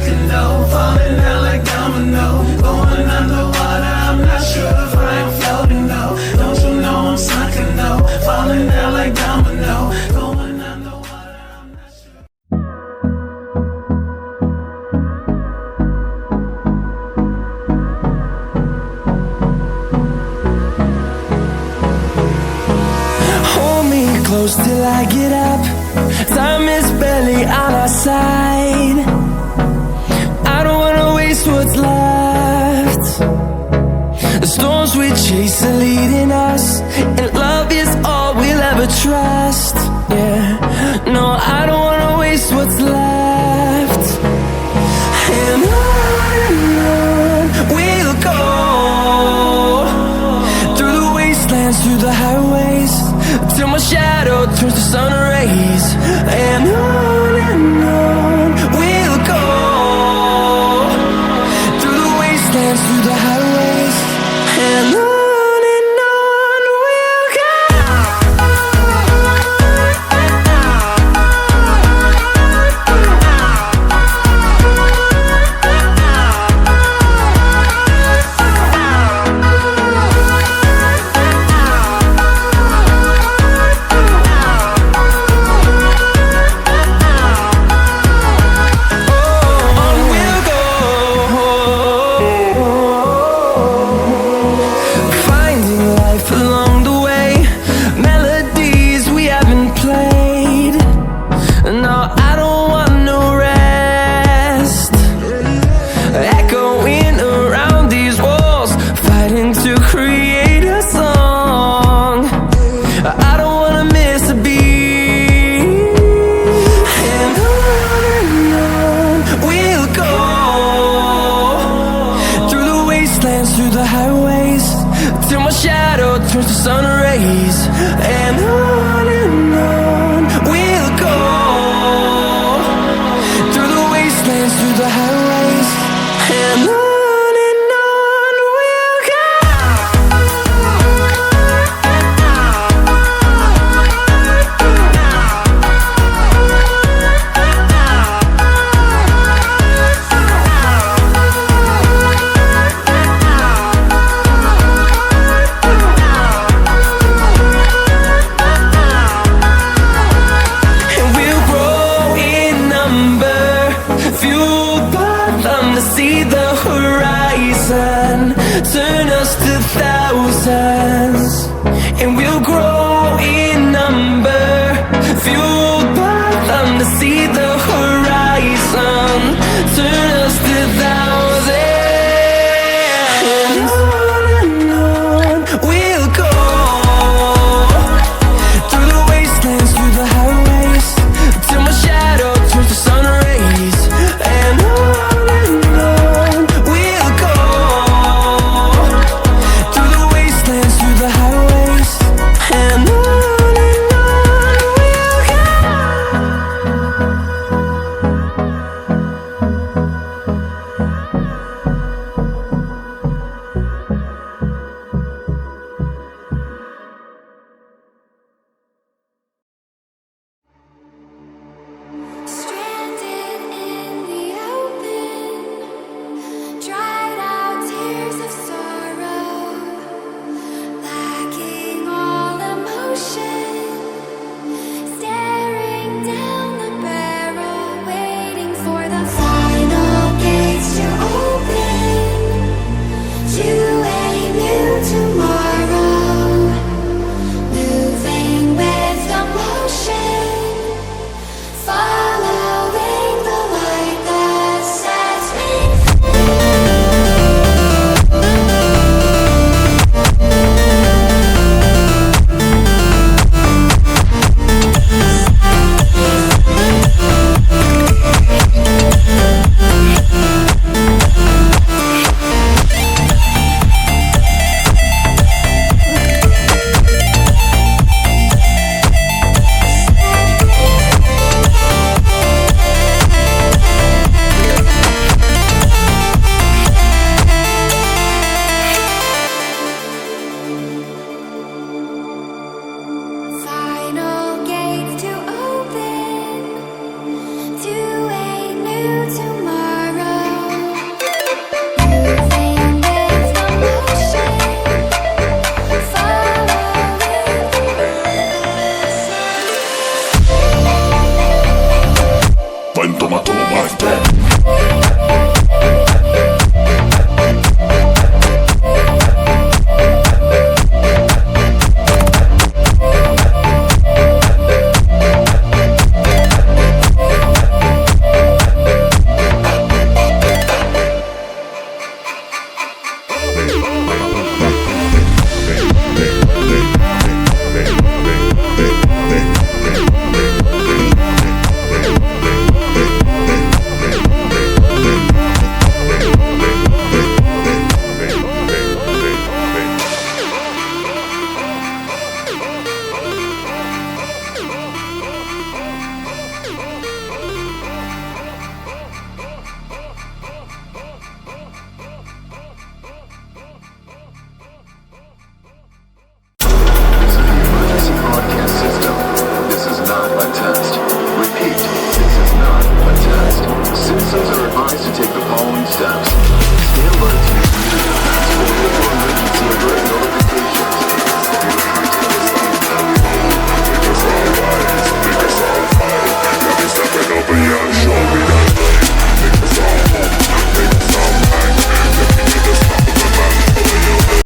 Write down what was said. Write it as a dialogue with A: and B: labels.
A: can know. Falling down like domino, going underwater. I'm not sure if I am floating though. Don't you know I'm sunken though? Falling down like domino, going underwater. I'm not sure.
B: Hold me close till I get up. Time is barely on our side. I don't wanna waste what's left. The storms we chase are leading us, and love is all we'll ever trust. Yeah, no, I don't wanna waste what's left. And on we'll go, through the wastelands, through the highways, till my shadow turns to sun rays. And on we'll go, through the wastelands, through the highways, and on we'll go. Through the highways, till my shadow turns to sun rays. And on we'll go, through the wastelands, through the highways, and on we'll go. See the horizon, turn us to thousands, and we'll grow in number, fueled by them to see the horizon, turn us to thousands. And on we'll go, through the wastelands, through the highways, till my shadow turns to sun rays. And we'll go, through the wastelands, through the highways, and
C: Watch that.